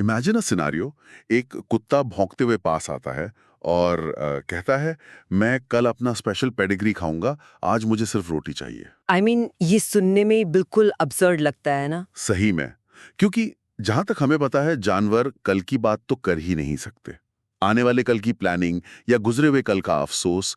Imagine a scenario. एक कुत्ता भौंकते हुए पास आता है और कहता है, मैं कल अपना स्पेशल पेडिग्री खाऊंगा, आज मुझे सिर्फ रोटी चाहिए। ये सुनने में ही बिल्कुल अब्सर्ड लगता है ना। सही में, क्योंकि जहां तक हमें पता है जानवर कल की बात तो कर ही नहीं सकते। आने वाले कल की प्लानिंग या गुजरे हुए कल का अफसोस,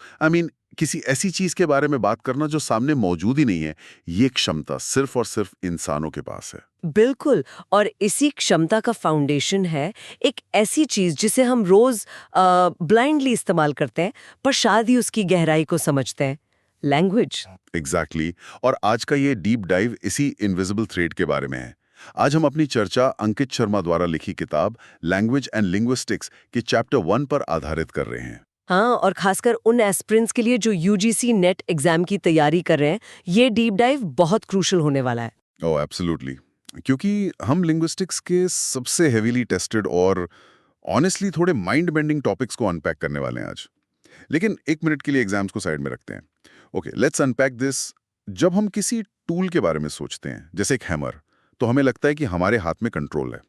किसी ऐसी चीज के बारे में बात करना जो सामने मौजूद ही नहीं है, ये क्षमता सिर्फ और सिर्फ इंसानों के पास है। बिल्कुल। और इसी क्षमता का फाउंडेशन है एक ऐसी चीज जिसे हम रोज ब्लाइंडली इस्तेमाल करते हैं, पर शायद ही उसकी गहराई को समझते हैं। लैंग्वेज। एग्जैक्टली। और आज का ये डीप डाइव इसी इनविजिबल थ्रेड के बारे में है। आज हम अपनी चर्चा अंकित शर्मा द्वारा लिखी किताब लैंग्वेज एंड लिंग्विस्टिक्स के चैप्टर 1 पर आधारित कर रहे हैं। हाँ, और खासकर उन एस्पिरेंट्स के लिए जो यूजीसी नेट एग्जाम की तैयारी कर रहे हैं, ये डीप डाइव बहुत क्रूशल होने वाला है। ओह एब्सोल्युटली, क्योंकि हम लिंग्विस्टिक्स के सबसे हेवीली टेस्टेड और ऑनेस्टली थोड़े माइंड बेंडिंग टॉपिक्स को अनपैक करने वाले हैं आज। लेकिन एक मिनट के लिए एग्जाम्स को साइड में रखते हैं। Okay, let's unpack this. जब हम किसी टूल के बारे में सोचते हैं, जैसे एक हैमर, तो हमें लगता है कि हमारे हाथ में कंट्रोल है।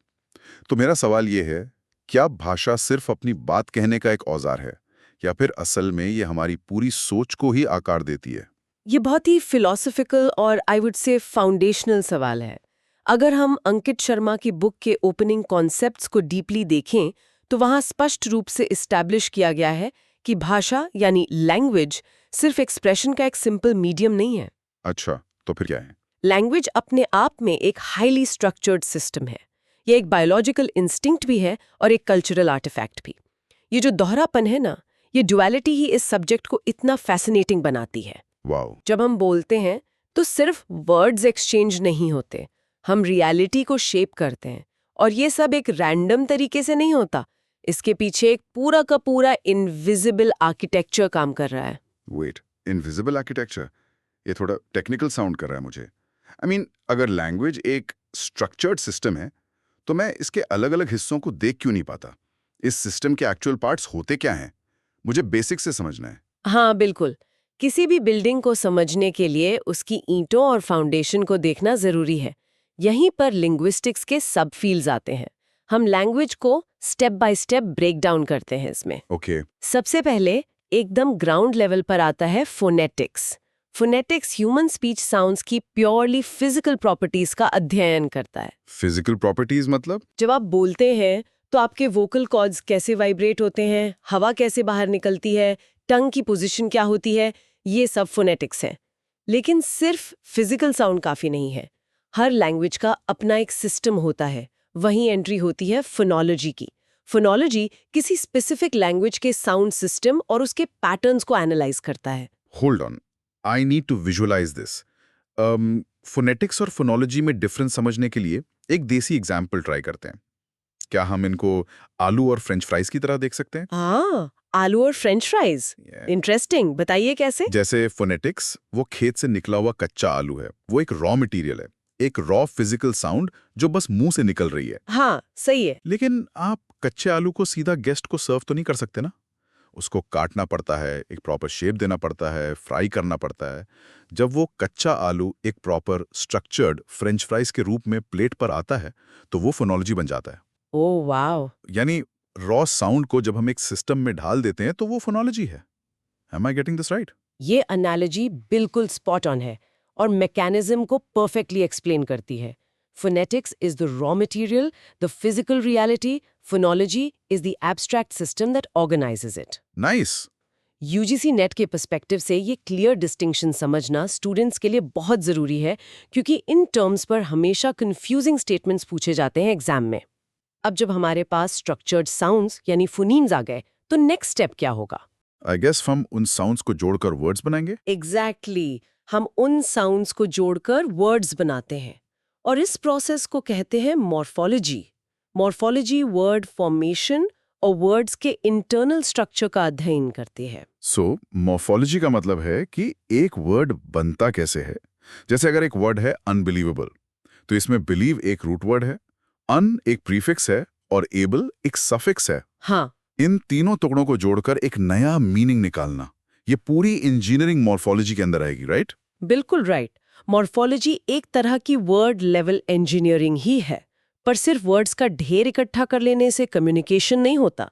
तो मेरा सवाल ये है, क्या भाषा सिर्फ अपनी बात कहने का एक औजार है, या फिर असल में ये हमारी पूरी सोच को ही आकार देती है? ये बहुत ही फिलोसॉफिकल और आई वुड से फाउंडेशनल सवाल है। अगर हम अंकित शर्मा की बुक के ओपनिंग कॉन्सेप्ट्स को डीपली देखें, तो वहाँ स्पष्ट रूप से इस्टेब्लिश किया गया है कि भाषा यानी लैंग्वेज सिर्फ एक्सप्रेशन का एक सिंपल मीडियम नहीं है। अच्छा, तो फिर क्या है? लैंग्वेज अपने आप में एक हाईली स्ट्रक्चर्ड सिस्टम है। ये एक बायोलॉजिकल इंस्टिंक्ट भी है और एक कल्चरल आर्टिफैक्ट भी। ये जो दोहरापन है ना, ये डुअलिटी ही इस सब्जेक्ट को इतना फैसिनेटिंग बनाती है। वाओ। जब हम बोलते हैं तो सिर्फ वर्ड्स एक्सचेंज नहीं होते, हम रियलिटी को शेप करते हैं। और ये सब एक रैंडम तरीके से नहीं होता। इसके पीछे एक पूरा का पूरा इनविजिबल आर्किटेक्चर काम कर रहा है। Wait, invisible architecture? ये थोड़ा टेक्निकल साउंड कर रहा है मुझे। अगर लैंग्वेज एक स्ट्रक्चर्ड सिस्टम है, तो मैं इसके अलग अलग हिस्सों को देख क्यों नहीं पाता? इस सिस्टम के एक्चुअल पार्ट्स होते क्या हैं? मुझे बेसिक से समझना है। हाँ बिल्कुल। किसी भी बिल्डिंग को समझने के लिए उसकी ईंटों और फाउंडेशन को देखना जरूरी है। यहीं पर लिंग्विस्टिक्स के सब फील्ड्स आते हैं। हम लैंग्वेज को step by step break down करते हैं इसमें। ओके। सबसे पहले एकदम ग्राउंड लेवल पर आता है phonetics. Phonetics human speech sounds की प्योरली फिजिकल प्रॉपर्टीज का अध्ययन करता है। फिजिकल प्रॉपर्टीज मतलब? जब आप बोलते हैं तो आपके वोकल कॉर्ड्स कैसे वाइब्रेट होते हैं, हवा कैसे बाहर निकलती है, टंग की पोजीशन क्या होती है, ये सब फोनेटिक्स है। लेकिन सिर्फ फिजिकल साउंड काफी नहीं है। हर लैंग्वेज का अपना एक सिस्टम होता है। वहीं एंट्री होती है फोनोलॉजी की। फोनोलॉजी किसी स्पेसिफिक लैंग्वेज के साउंड सिस्टम और उसके पैटर्न्स को एनालाइज करता है। Hold on, I need to visualise this. Phonetics और फोनोलॉजी में डिफरेंस समझने के लिए एक देसी एग्जाम्पल ट्राई करते हैं। क्या हम इनको आलू और फ्रेंच फ्राइज की तरह देख सकते हैं? हाँ, आलू और फ्रेंच फ्राइज। Yeah. इंटरेस्टिंग, बताइए कैसे। जैसे फोनेटिक्स वो खेत से निकला हुआ कच्चा आलू है, वो एक रॉ मटेरियल है, एक रॉ फिजिकल साउंड जो बस मुंह से निकल रही है। हाँ सही है। लेकिन आप कच्चे आलू को सीधा गेस्ट को सर्व तो नहीं कर सकते ना। उसको काटना पड़ता है, एक प्रॉपर शेप देना पड़ता है, फ्राई करना पड़ता है। जब वो कच्चा आलू एक प्रॉपर स्ट्रक्चर्ड फ्रेंच फ्राइज के रूप में प्लेट पर आता है, तो वो फोनोलॉजी बन जाता है। Oh wow. यानी रॉ साउंड को जब हम एक सिस्टम में ढाल देते हैं तो वो फोनोलॉजी है। Am I getting this right? ये एनालॉजी बिल्कुल स्पॉट ऑन है और मैकेनिज्म को परफेक्टली एक्सप्लेन करती है। Phonetics is the raw material, the physical reality, phonology is the abstract system that organises it. Nice. UGC net के perspective से ये क्लियर डिस्टिंक्शन समझना स्टूडेंट्स के लिए बहुत जरूरी है, क्योंकि इन टर्म्स पर हमेशा कंफ्यूजिंग स्टेटमेंट्स पूछे जाते हैं एग्जाम में। अब जब हमारे पास स्ट्रक्चर्ड साउंड्स यानी फोनीम्स आ गए, तो नेक्स्ट स्टेप क्या होगा? I guess हम उन साउंड्स को जोड़कर वर्ड्स बनाएंगे। एग्जैक्टली हम उन साउंड्स को जोड़कर वर्ड्स बनाते हैं और इस प्रोसेस को कहते हैं मॉर्फोलॉजी। मॉर्फोलॉजी वर्ड फॉर्मेशन और वर्ड्स के इंटरनल स्ट्रक्चर का अध्ययन करती है। सो मॉर्फोलॉजी का मतलब है कि एक वर्ड बनता कैसे है। जैसे अगर एक वर्ड है अनबिलीवेबल, तो इसमें बिलीव एक रूट वर्ड है, अन एक प्रीफिक्स है और एबल एक सफिक्स है। हाँ, इन तीनों टुकड़ों को जोड़कर एक नया मीनिंग निकालना, ये पूरी इंजीनियरिंग मॉर्फोलॉजी के अंदर आएगी, राइट? बिल्कुल राइट। मॉर्फोलॉजी एक तरह की वर्ड लेवल इंजीनियरिंग ही है। पर सिर्फ वर्ड्स का ढेर इकट्ठा कर लेने से कम्युनिकेशन नहीं होता।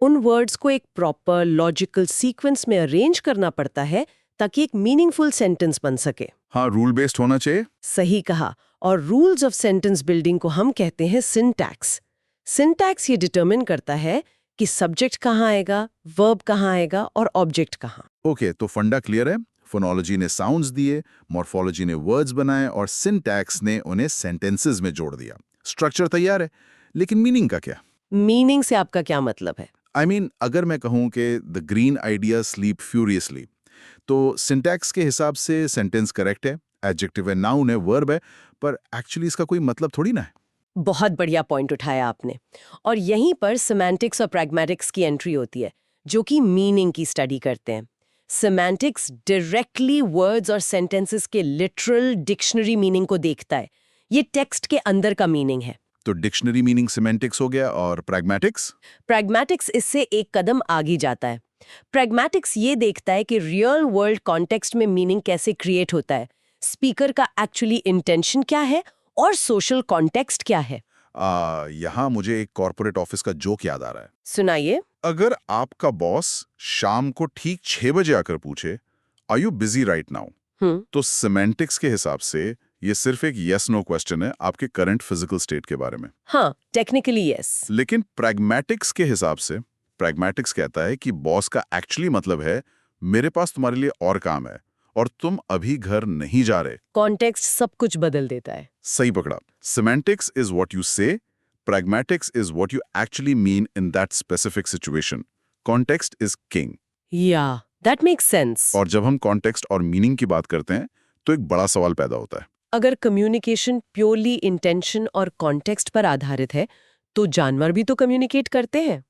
उन वर्ड्स को एक प्रॉपर लॉजिकल सीक्वेंस में अरेंज करना पड़ता है ताकि एक मीनिंगफुल सेंटेंस बन सके। हाँ, रूल बेस्ड होना चाहिए। सही कहा। और रूल्स ऑफ सेंटेंस बिल्डिंग को हम कहते हैं सिंटैक्स। सिंटैक्स ये डिटरमिन करता है कि सब्जेक्ट कहाँ आएगा, वर्ब कहाँ आएगा और ऑब्जेक्ट कहाँ। ओके, तो फंडा क्लियर है। फोनोलॉजी ने साउंड्स दिए, मॉर्फोलॉजी ने वर्ड्स बनाए और सिंटैक्स ने उन्हें सेंटेंसेस में जोड़ दिया। स्ट्रक्चर तैयार है, लेकिन मीनिंग का क्या? मीनिंग से आपका क्या मतलब है? आई मीन अगर मैं कहूं कि the green idea sleep furiously, तो सिंटैक्स के हिसाब से सेंटेंस करेक्ट है, एडजेक्टिव है, नाउन है, वर्ब है, पर एक्चुअली इसका कोई मतलब थोड़ी ना है। बहुत बढ़िया पॉइंट उठाया आपने। और यहीं पर सिमेंटिक्स और प्रैग्मेटिक्स की एंट्री होती है, जो कि मीनिंग की स्टडी करते हैं। सिमेंटिक्स डायरेक्टली वर्ड्स और सेंटेंसेस के लिटरल डिक्शनरी मीनिंग को देखता है। ये टेक्स्ट के अंदर का मीनिंग है। तो डिक्शनरी मीनिंग सिमेंटिक्स हो गया, और प्रैग्मेटिक्स? प्रैग्मेटिक्स इससे एक कदम आगे जाता है। प्रैग्मेटिक्स ये देखता है कि रियल वर्ल्ड कॉन्टेक्स्ट में मीनिंग कैसे क्रिएट होता है, स्पीकर का एक्चुअली इंटेंशन क्या है और सोशल कॉन्टेक्स्ट क्या है। यहाँ मुझे एक कॉर्पोरेट ऑफिस का जोक याद आ रहा है। सुनाइए। अगर आपका बॉस शाम को ठीक 6 बजे आकर पूछे, are you busy right now, तो सिमेंटिक्स के हिसाब से ये सिर्फ एक यस नो क्वेश्चन है आपके करंट फिजिकल स्टेट के बारे में। हाँ, टेक्निकली यस। लेकिन प्रैग्मेटिक्स के हिसाब से, प्रैग्मेटिक्स कहता है कि बॉस का एक्चुअली मतलब है, मेरे पास तुम्हारे लिए और काम है और तुम अभी घर नहीं जा रहे। कॉन्टेक्स्ट सब कुछ बदल देता है। सही पकड़ा। सिमेंटिक्स इज व्हाट यू से, pragmatics is what you actually mean in that specific situation. Context is king. Yeah, that makes sense. और जब हम context और meaning की बात करते हैं, तो एक बड़ा सवाल पैदा होता है। अगर कम्युनिकेशन प्योरली इंटेंशन और कॉन्टेक्स्ट पर आधारित है, तो जानवर भी तो कम्युनिकेट करते हैं।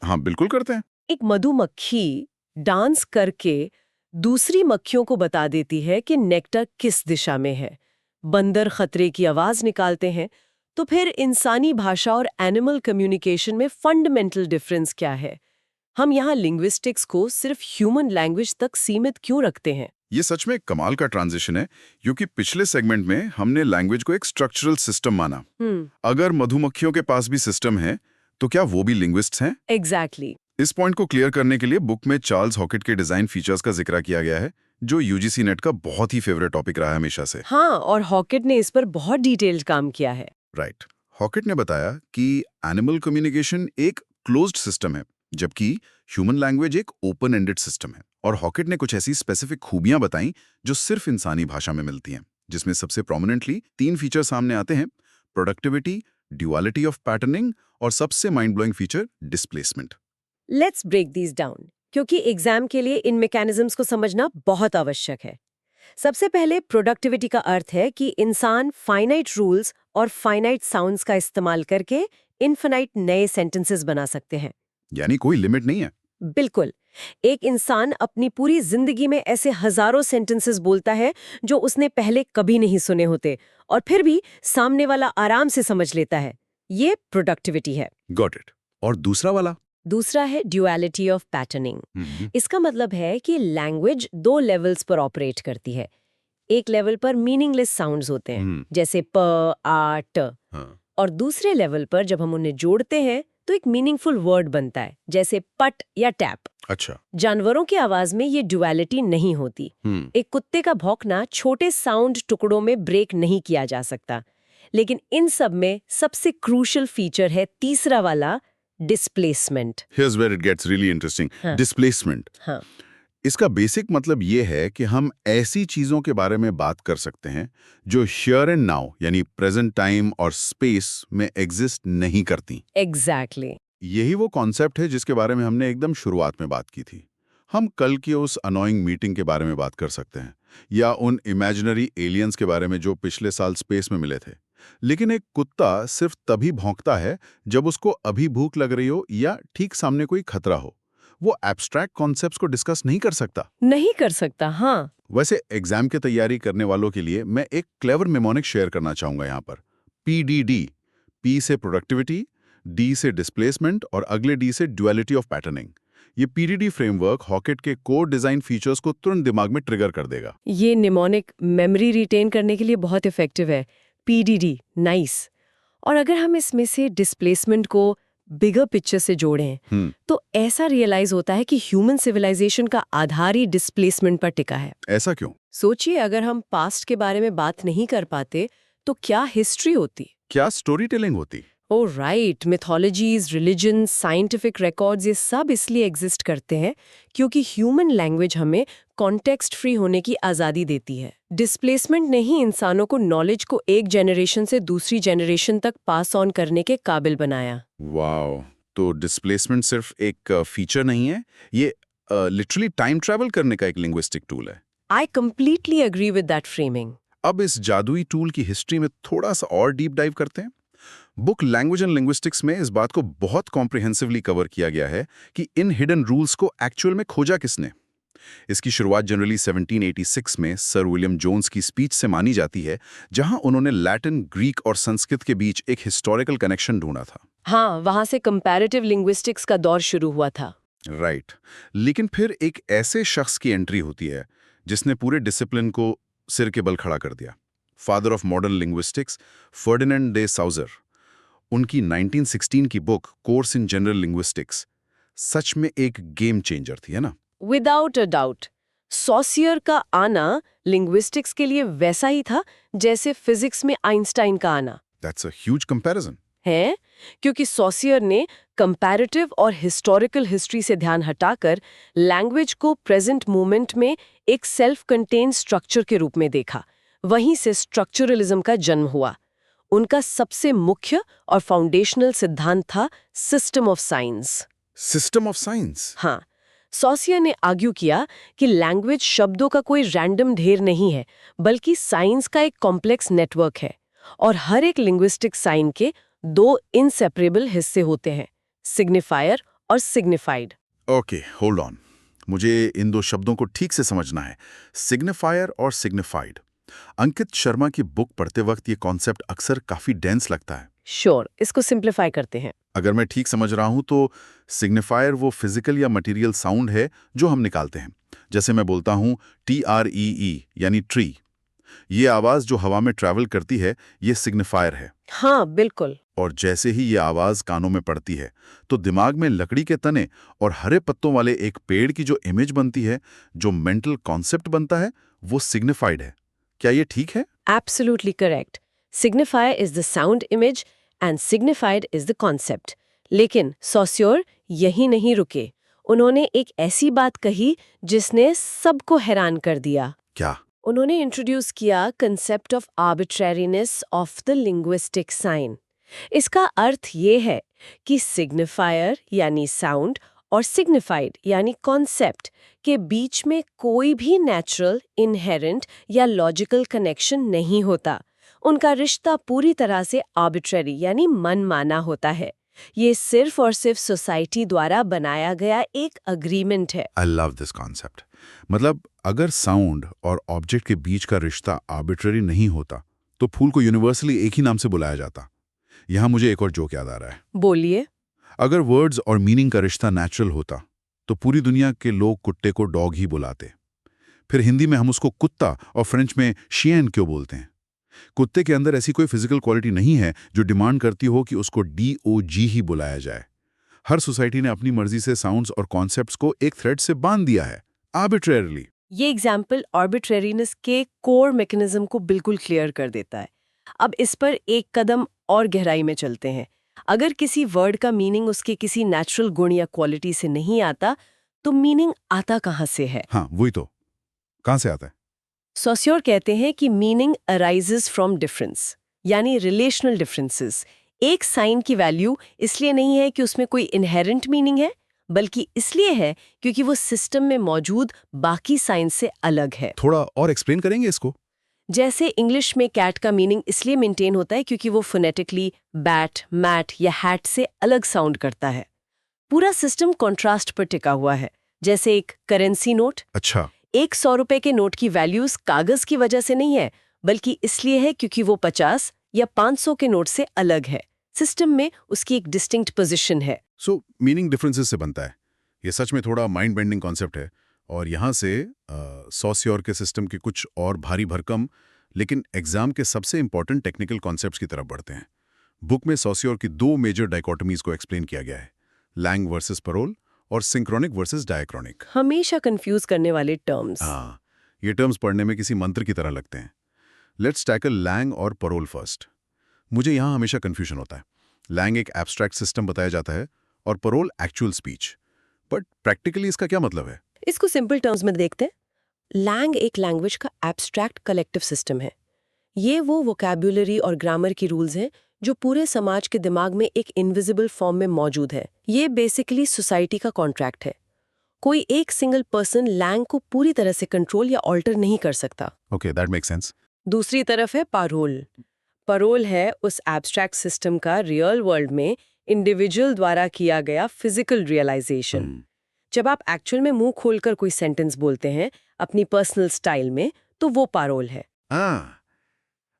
हाँ, बिल्कुल करते हैं। एक मधुमक्खी डांस करके दूसरी मक्खियों को बता देती है कि नेक्टर किस दिशा में है। बंदर खतरे की आवाज निकालते हैं। तो फिर इंसानी भाषा और एनिमल कम्युनिकेशन में फंडामेंटल डिफरेंस क्या है? हम यहाँ लिंग्विस्टिक्स को सिर्फ ह्यूमन लैंग्वेज तक सीमित क्यों रखते हैं? ये सच में कमाल का ट्रांजिशन है, क्योंकि पिछले सेगमेंट में हमने लैंग्वेज को एक स्ट्रक्चरल सिस्टम माना। अगर मधुमक्खियों के पास भी सिस्टम है, तो क्या वो भी लिंग्विस्ट्स हैं? एग्जैक्टली। इस पॉइंट को क्लियर करने के लिए बुक में चार्ल्स हॉकेट के डिजाइन फीचर्स का जिक्र किया गया है, जो यूजीसी नेट का बहुत ही फेवरेट टॉपिक रहा है हमेशा से। हाँ, और हॉकेट ने इस पर बहुत डिटेल्ड काम किया है। राइट। हॉकेट ने बताया कि एनिमल कम्युनिकेशन एक क्लोज्ड सिस्टम है, जबकि ह्यूमन लैंग्वेज एक ओपन एंडेड सिस्टम है। और हॉकेट ने कुछ ऐसी स्पेसिफिक खूबियां बताई जो सिर्फ इंसानी भाषा में मिलती हैं, जिसमें सबसे प्रोमिनेंटली 3 फीचर सामने आते हैं: प्रोडक्टिविटी, ड्युअलिटी ऑफ पैटर्निंग और सबसे mind blowing feature displacement. Let's break these down, क्योंकि एग्जाम के लिए इन मैकेनिज्म्स को समझना बहुत आवश्यक है। सबसे पहले प्रोडक्टिविटी का अर्थ है कि इंसान फाइनाइट रूल्स और फाइनाइट साउंड्स का इस्तेमाल करके इनफिनाइट नए सेंटेंसेस बना सकते हैं। यानी कोई लिमिट नहीं है। बिल्कुल। एक इंसान अपनी पूरी जिंदगी में ऐसे हजारों सेंटेंसेस बोलता है जो उसने पहले कभी नहीं सुने होते, और फिर भी सामने वाला आराम से समझ लेता है। ये प्रोडक्टिविटी है। Got it. और दूसरा वाला? दूसरा है ड्युअलिटी ऑफ पैटर्निंग। इसका मतलब है कि लैंग्वेज 2 लेवल्स पर ऑपरेट करती है। एक लेवल पर मीनिंगलेस साउंड्स होते हैं, जैसे प, आ, ट। और दूसरे लेवल पर जब हम उन्हें जोड़ते हैं तो एक मीनिंगफुल वर्ड बनता है, जैसे पट या टैप। अच्छा। जानवरों की आवाज में ये ड्युअलिटी नहीं होती। एक कुत्ते का भौंकना छोटे साउंड टुकड़ों में ब्रेक नहीं किया जा सकता। लेकिन इन सब में सबसे क्रूशियल फीचर है तीसरा वाला, displacement. Here's where it gets really interesting. Displacement. हाँ। इसका बेसिक मतलब ये है कि हम ऐसी चीजों के बारे में बात कर सकते हैं जो हियर एंड नाउ यानी प्रेजेंट टाइम और स्पेस में एग्जिस्ट नहीं करती। एग्जैक्टली। यही वो कॉन्सेप्ट है जिसके बारे में हमने एकदम शुरुआत में बात की थी। हम कल की उस अनोइंग मीटिंग के बारे में बात कर सकते हैं, या उन इमेजिनरी एलियंस के बारे में जो पिछले साल स्पेस में मिले थे। लेकिन एक कुत्ता सिर्फ तभी भौंकता है जब उसको अभी भूख लग रही हो या ठीक सामने कोई खतरा हो। वो एब्स्ट्रैक्ट कॉन्सेप्ट्स को डिस्कस नहीं कर सकता। नहीं कर सकता, हाँ। वैसे एग्जाम की तैयारी करने वालों के लिए मैं एक क्लेवर निमोनिक शेयर करना चाहूंगा यहाँ पर। PDD। P से प्रोडक्टिविटी, D से डिस्प्लेसमेंट और अगले D से ड्युअलिटी ऑफ पैटर्निंग। ये PDD फ्रेमवर्क हॉकेट के कोर डिजाइन फीचर्स को तुरंत दिमाग में ट्रिगर कर देगा। ये निमोनिक मेमोरी रिटेन करने के लिए बहुत इफेक्टिव है। PDD, nice. और अगर हम इसमें से डिस्प्लेसमेंट को बिगर पिक्चर से जोड़ें तो ऐसा रियलाइज होता है कि ह्यूमन सिविलाइजेशन का आधार ही डिस्प्लेसमेंट पर टिका है। ऐसा क्यों? सोचिए, अगर हम पास्ट के बारे में बात नहीं कर पाते तो क्या हिस्ट्री होती? क्या स्टोरी टेलिंग होती? Oh right, mythologies, religion, scientific records, ये सब इसलिए एग्जिस्ट करते हैं क्योंकि ह्यूमन लैंग्वेज हमें कॉन्टेक्स्ट फ्री होने की आज़ादी देती है। डिस्प्लेसमेंट ने ही इंसानों को नॉलेज को एक जनरेशन से दूसरी जनरेशन तक पास ऑन करने के काबिल बनाया। वाओ, तो डिस्प्लेसमेंट सिर्फ एक फीचर नहीं है, ये लिटरली टाइम ट्रैवल करने का एक लिंग्विस्टिक टूल है। I completely agree with that framing. अब इस जादुई टूल की हिस्ट्री में थोड़ा सा और डीप डाइव करते हैं। बुक लैंग्वेज एंड लिंग्विस्टिक्स में इस बात को बहुत कॉम्प्रिहेंसिवली कवर किया गया है कि इन हिडन रूल्स को एक्चुअल में खोजा किसने। इसकी शुरुआत जनरली 1786 में सर विलियम जोन्स की स्पीच से मानी जाती है, जहां उन्होंने लैटिन, ग्रीक और संस्कृत के बीच एक हिस्टोरिकल कनेक्शन ढूंढा था। हाँ, वहां से कंपैरेटिव लिंग्विस्टिक्स का दौर शुरू हुआ था। राइट। लेकिन फिर एक ऐसे शख्स की एंट्री होती है जिसने पूरे डिसिप्लिन को सिर के बल खड़ा कर दिया। Father of modern linguistics, Ferdinand de Saussure. उनकी 1916 की book course in general linguistics सच में एक गेम चेंजर थी, है ना? Without a doubt. सॉसियर का आना लिंग्विस्टिक्स के लिए वैसा ही था जैसे फिजिक्स में आइंस्टाइन का आना दैट्स अ ह्यूज कंपैरिजन। है, क्योंकि सॉसियर ने कंपैरेटिव और हिस्टोरिकल हिस्ट्री से ध्यान हटाकर लैंग्वेज को प्रेजेंट मोमेंट में एक सेल्फ कंटेन्ड स्ट्रक्चर के रूप में देखा। वहीं से स्ट्रक्चरलिज्म का जन्म हुआ। उनका सबसे मुख्य और फाउंडेशनल सिद्धांत था system of science. System of science? हाँ, सॉसियर ने आर्ग्यू किया कि लैंग्वेज शब्दों का कोई रैंडम ढेर नहीं है, बल्कि साइंस का एक कॉम्प्लेक्स नेटवर्क है और हर एक लिंग्विस्टिक साइन के दो इनसेपरेबल हिस्से होते हैं, सिग्निफायर और सिग्निफाइड। Okay, hold on. मुझे इन दो शब्दों को ठीक से समझना है, सिग्निफायर और सिग्निफाइड। अंकित शर्मा की बुक पढ़ते वक्त ये कॉन्सेप्ट अक्सर काफी डेंस लगता है। श्योर, इसको सिंप्लीफाई करते हैं। अगर मैं ठीक समझ रहा हूं तो सिग्निफायर वो फिजिकल या मटेरियल साउंड है जो हम निकालते हैं। जैसे मैं बोलता हूं TREE यानी ट्री, ये आवाज जो हवा में ट्रैवल करती है, ये सिग्निफायर है। हाँ, बिल्कुल। और जैसे ही ये आवाज कानों में पड़ती है तो दिमाग में लकड़ी के तने और हरे पत्तों वाले एक पेड़ की जो इमेज बनती है, जो मेंटल कॉन्सेप्ट बनता है, वो सिग्निफाइड है। क्या ये ठीक है? Absolutely correct. Signifier is the sound image and signified is the concept. लेकिन सॉसियर यही नहीं रुके। उन्होंने एक ऐसी बात कही जिसने सबको हैरान कर दिया। क्या? उन्होंने इंट्रोड्यूस किया concept of arbitrariness of the linguistic sign. इसका अर्थ ये है कि सिग्निफायर यानी साउंड और सिग्निफाइड यानी कॉन्सेप्ट के बीच में कोई भी नेचुरल, इनहेरेंट या लॉजिकल कनेक्शन नहीं होता। उनका रिश्ता पूरी तरह से आर्बिट्रेरी यानी मनमाना होता है। ये सिर्फ और सिर्फ सोसाइटी द्वारा बनाया गया एक अग्रीमेंट है। I love this concept. मतलब अगर साउंड और ऑब्जेक्ट के बीच का रिश्ता आर्बिट्ररी नहीं होता तो फूल को यूनिवर्सली एक ही नाम से बुलाया जाता। यहां मुझे एक और जोक याद आ रहा है। बोलिए। अगर वर्ड्स और मीनिंग का रिश्ता नेचुरल होता तो पूरी दुनिया के लोग कुत्ते को डॉग ही बुलाते। फिर हिंदी में हम उसको कुत्ता और फ्रेंच में शियन क्यों बोलते हैं? कुत्ते के अंदर ऐसी कोई फिजिकल क्वालिटी नहीं है जो डिमांड करती हो कि उसको DOG ही बुलाया जाए। हर सोसाइटी ने अपनी मर्जी से साउंड्स और कॉन्सेप्ट्स को एक थ्रेड से बांध दिया है, आर्बिट्रेरली। ये एग्जाम्पल आर्बिट्रेरीनेस के कोर मैकेनिज्म को बिल्कुल क्लियर कर देता है। अब इस पर एक कदम और गहराई में चलते हैं। अगर किसी वर्ड का मीनिंग उसके किसी नेचुरल गुण या क्वालिटी से नहीं आता, तो मीनिंग आता कहाँ से है? हाँ, वही तो, कहाँ से आता है? सॉसियर कहते हैं कि मीनिंग अराइजेस फ्रॉम डिफरेंस, यानी रिलेशनल डिफरेंसेस। एक साइन की वैल्यू इसलिए नहीं है कि उसमें कोई इनहेरेंट मीनिंग है, बल्कि इसलिए है क्योंकि वो सिस्टम में मौजूद बाकी साइन से अलग है। थोड़ा और एक्सप्लेन करेंगे इसको? जैसे इंग्लिश में कैट का मीनिंग इसलिए मेंटेन होता है क्योंकि वो फोनेटिकली बैट, मैट या हैट से अलग साउंड करता है। पूरा सिस्टम कॉन्ट्रास्ट पर टिका हुआ है। जैसे एक करेंसी नोट। अच्छा। एक 100 रुपए के नोट की वैल्यूज कागज की वजह से नहीं है, बल्कि इसलिए है क्योंकि वो 50 या 500 के नोट से अलग है। सिस्टम में उसकी एक डिस्टिंक्ट पोजीशन है। सो मीनिंग डिफरेंसेस से बनता है। ये सच में थोड़ा माइंड बेंडिंग कॉन्सेप्ट है। और यहाँ से सॉसियर के सिस्टम के कुछ और भारी भरकम लेकिन एग्जाम के सबसे इंपॉर्टेंट टेक्निकल कॉन्सेप्ट्स की तरफ बढ़ते हैं। बुक में सॉसियोर की 2 मेजर डाइकोटमीज को एक्सप्लेन किया गया है, लैंग वर्सेस परोल और सिंक्रोनिक वर्सेस डायक्रॉनिक। हमेशा कंफ्यूज करने वाले टर्म्स। हाँ, ये टर्म्स पढ़ने में किसी मंत्र की तरह लगते हैं। लेट्स टैकल लैंग और परोल फर्स्ट। मुझे यहाँ हमेशा कंफ्यूजन होता है। लैंग एक एब्स्ट्रैक्ट सिस्टम बताया जाता है और parole actual speech. But practically इसका क्या मतलब है? इसको सिंपल टर्म्स में देखते हैं। लैंग एक लैंग्वेज का एब्स्ट्रैक्ट कलेक्टिव सिस्टम है। ये वो वोकैब्युलरी और ग्रामर की रूल्स हैं जो पूरे समाज के दिमाग में एक इनविजिबल फॉर्म में मौजूद है। ये बेसिकली सोसाइटी का कॉन्ट्रैक्ट है। कोई एक सिंगल पर्सन लैंग को पूरी तरह से कंट्रोल या ऑल्टर नहीं कर सकता। Okay, that makes sense. दूसरी तरफ है पारोल। परोल है उस एब्स्ट्रैक्ट सिस्टम का रियल वर्ल्ड में इंडिविजुअल द्वारा किया गया फिजिकल रियलाइजेशन। जब आप एक्चुअल में मुंह खोलकर कोई सेंटेंस बोलते हैं अपनी पर्सनल स्टाइल में, तो वो पारोल है।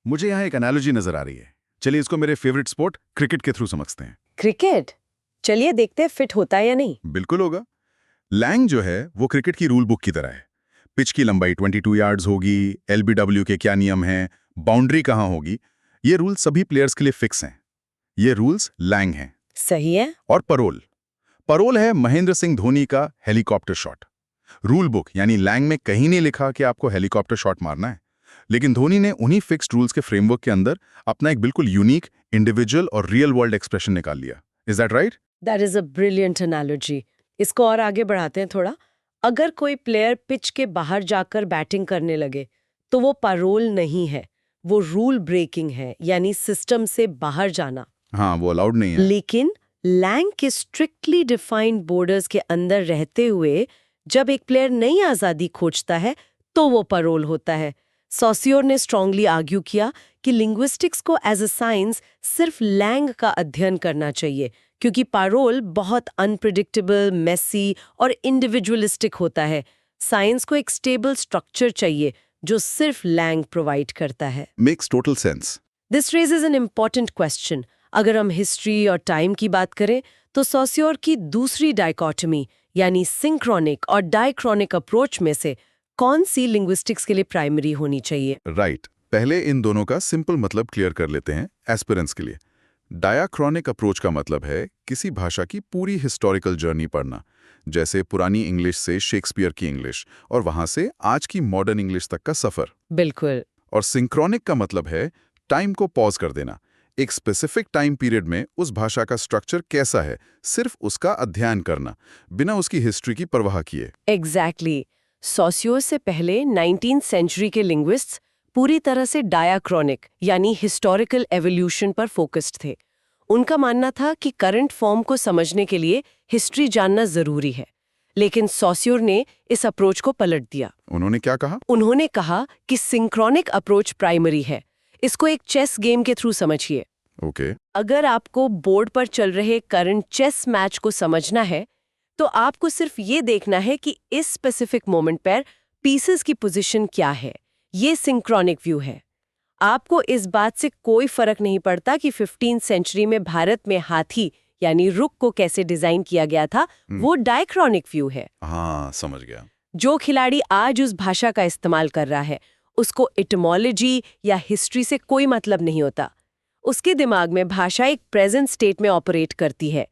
मुझे यहाँ एक एनालॉजी नजर आ रही है। चलिए इसको मेरे फेवरेट स्पोर्ट क्रिकेट के थ्रू समझते हैं। क्रिकेट? चलिए देखते हैं फिट होता है या नहीं। बिल्कुल होगा। लैंग जो है वो क्रिकेट की रूल बुक की तरह है। पिच की लंबाई 22 यार्ड्स होगी, एलबीडब्ल्यू के क्या नियम हैं, बाउंड्री कहाँ होगी, ये रूल सभी प्लेयर्स के लिए फिक्स हैं। ये रूल्स लैंग हैं। सही है। और परोल परोल है महेंद्र सिंह धोनी का हेलीकॉप्टर शॉट। रूल बुक यानी लैंग में कहीं नहीं लिखा कि आपको हेलीकॉप्टर शॉट मारना है, लेकिन धोनी ने उन्हीं फिक्स्ड रूल्स के फ्रेमवर्क के अंदर अपना एक बिल्कुल यूनिक, इंडिविजुअल और रियल वर्ल्ड एक्सप्रेशन निकाल लिया। Is that right? That is a brilliant analogy. इसको और आगे बढ़ाते हैं थोड़ा। अगर कोई प्लेयर पिच के बाहर जाकर बैटिंग करने लगे तो वो पैरोल नहीं है, वो रूल ब्रेकिंग है, यानी सिस्टम से बाहर जाना। हाँ, वो अलाउड नहीं है। लेकिन लैंग के स्ट्रिक्टली डिफाइंड बॉर्डर्स के अंदर रहते हुए जब एक प्लेयर नई आजादी खोजता है तो वो पैरोल होता है। सॉसियोर ने स्ट्रांगली आर्ग्यू किया कि लिंग्विस्टिक्स को एज अ साइंस सिर्फ लैंग का अध्ययन करना चाहिए, क्योंकि पैरोल बहुत अनप्रिडिक्टेबल, मेसी और इंडिविजुअलिस्टिक होता है। साइंस को एक स्टेबल स्ट्रक्चर चाहिए जो सिर्फ लैंग प्रोवाइड करता है। Makes total sense. This raises an important question. अगर हम हिस्ट्री और टाइम की बात करें तो सॉसियोर की दूसरी डाइकोटमी यानी सिंक्रोनिक और डायक्रॉनिक अप्रोच में से कौन सी लिंग्विस्टिक्स के लिए प्राइमरी होनी चाहिए? राइट। पहले इन दोनों का सिंपल मतलब क्लियर कर लेते हैं एस्पिरेंट्स के लिए। डायाक्रॉनिक अप्रोच का मतलब है किसी भाषा की पूरी हिस्टोरिकल जर्नी पढ़ना, जैसे पुरानी इंग्लिश से शेक्सपियर की इंग्लिश और वहां से आज की मॉडर्न इंग्लिश तक का सफर। बिल्कुल। और सिंक्रोनिक का मतलब है टाइम को पॉज कर देना। एक स्पेसिफिक टाइम पीरियड में उस भाषा का स्ट्रक्चर कैसा है, सिर्फ उसका अध्ययन करना, बिना उसकी हिस्ट्री की परवाह किए। एग्जैक्टली। सॉसियोर से पहले 19th सेंचुरी के लिंग्विस्ट्स पूरी तरह से डायाक्रॉनिक यानी हिस्टोरिकल एवोल्यूशन पर फोकस्ड थे। उनका मानना था कि करंट फॉर्म को समझने के लिए हिस्ट्री जानना जरूरी है। लेकिन सॉसियोर ने इस अप्रोच को पलट दिया। उन्होंने क्या कहा? उन्होंने कहा कि सिंक्रोनिक अप्रोच प्राइमरी है। इसको एक चेस गेम के थ्रू समझिए। ओके। अगर आपको बोर्ड पर चल रहे करंट चेस मैच को समझना है तो आपको सिर्फ ये देखना है कि इस स्पेसिफिक मोमेंट पर पीसेस की पोजीशन क्या है। ये सिंक्रोनिक व्यू है। आपको इस बात से कोई फर्क नहीं पड़ता कि 15th सेंचुरी में भारत में हाथी यानी रुक को कैसे डिजाइन किया गया था, वो डायक्रॉनिक व्यू है। हाँ, समझ गया। जो खिलाड़ी आज उस भाषा का इस्तेमाल कर रहा है उसको एटिमोलॉजी या हिस्ट्री से कोई मतलब नहीं होता। उसके दिमाग में भाषा एक प्रेजेंट स्टेट में ऑपरेट करती है।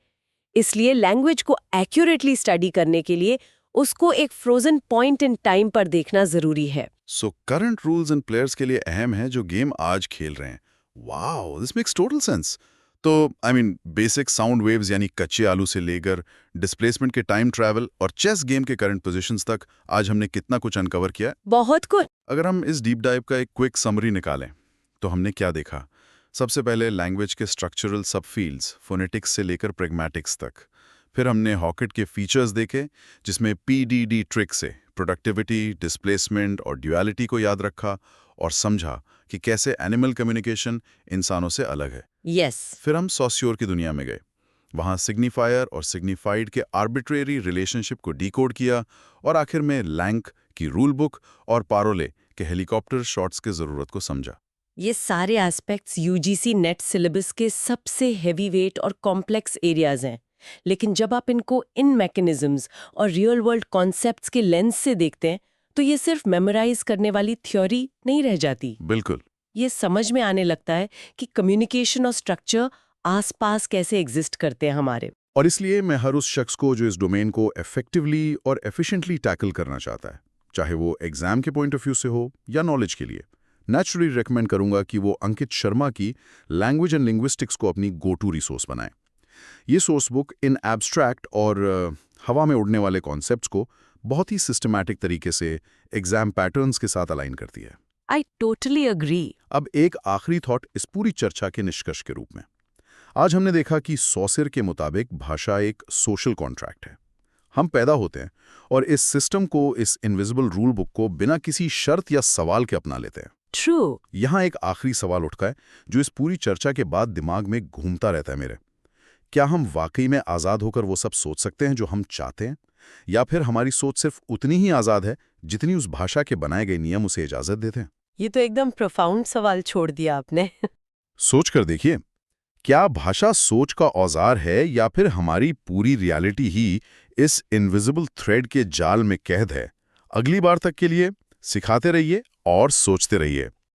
इसलिए लैंग्वेज को एक्यूरेटली स्टडी करने के लिए उसको एक फ्रोजन पॉइंट इन टाइम पर देखना जरूरी है। So current rules and players के लिए अहम है जो गेम आज खेल रहे हैं। Wow, this makes total sense. तो बेसिक साउंड वेव्स यानी कच्चे आलू से लेकर डिस्प्लेसमेंट के टाइम ट्रैवल और चेस गेम के करंट पोजीशंस तक आज हमने कितना कुछ अनकवर किया। बहुत कुछ। अगर हम इस डीप डाइव का एक क्विक समरी निकालें तो हमने क्या देखा? सबसे पहले लैंग्वेज के स्ट्रक्चरल सबफील्ड्स, फोनेटिक्स से लेकर प्रैग्मेटिक्स तक। फिर हमने हॉकेट के फीचर्स देखे जिसमें PDD ट्रिक से प्रोडक्टिविटी, डिस्प्लेसमेंट और ड्यूअलिटी को याद रखा और समझा कि कैसे एनिमल कम्युनिकेशन इंसानों से अलग है। यस। फिर हम सॉसियोर की दुनिया में गए। वहाँ सिग्निफायर और सिग्निफाइड के आर्बिट्रेरी रिलेशनशिप को डिकोड किया और आखिर में लैंग की रूल बुक और पारोले के हेलीकॉप्टर शॉट्स के ज़रूरत को समझा। ये सारे एस्पेक्ट्स UGC नेट सिलेबस के सबसे हेवी वेट और कॉम्प्लेक्स एरियाज हैं। लेकिन जब आप इनको इन मैकेनिज्म्स और रियल वर्ल्ड कॉन्सेप्ट्स के लेंस से देखते हैं तो ये सिर्फ मेमोराइज करने वाली थ्योरी नहीं रह जाती। बिल्कुल। ये समझ में आने लगता है कि कम्युनिकेशन और स्ट्रक्चर आसपास कैसे एग्जिस्ट करते हैं हमारे। और इसलिए मैं हर उस शख्स को जो इस डोमेन को इफेक्टिवली और एफिशिएंटली टैकल करना चाहता है, चाहे वो एग्जाम के पॉइंट ऑफ व्यू से हो या नॉलेज के लिए, नेचुरली रेकमेंड करूंगा कि वो अंकित शर्मा की लैंग्वेज एंड लिंग्विस्टिक्स को अपनी गो टू रिसोर्स बनाएं। ये सोर्स बुक इन एब्स्ट्रैक्ट और हवा में उड़ने वाले कॉन्सेप्ट्स को बहुत ही सिस्टमैटिक तरीके से एग्जाम पैटर्न्स के साथ अलाइन करती है। I totally agree. अब एक आखिरी थॉट इस पूरी चर्चा के निष्कर्ष के रूप में। आज हमने देखा कि सॉसिर के मुताबिक भाषा एक सोशल कॉन्ट्रैक्ट है। हम पैदा होते हैं और इस सिस्टम को, इस इनविजिबल रूल बुक को बिना किसी शर्त या सवाल के अपना लेते हैं। ट्रू। यहाँ एक आखिरी सवाल उठता है जो इस पूरी चर्चा के बाद दिमाग में घूमता रहता है मेरे। क्या हम वाकई में आज़ाद होकर वो सब सोच सकते हैं जो हम चाहते हैं, या फिर हमारी सोच सिर्फ उतनी ही आज़ाद है जितनी उस भाषा के बनाए गए नियम उसे इजाज़त देते हैं? ये तो एकदम प्रोफाउंड सवाल छोड़ दिया आपने। सोच कर देखिए, क्या भाषा सोच का औजार है या फिर हमारी पूरी रियलिटी ही इस इनविजिबल थ्रेड के जाल में कैद है? अगली बार तक के लिए सिखाते रहिए और सोचते रहिए।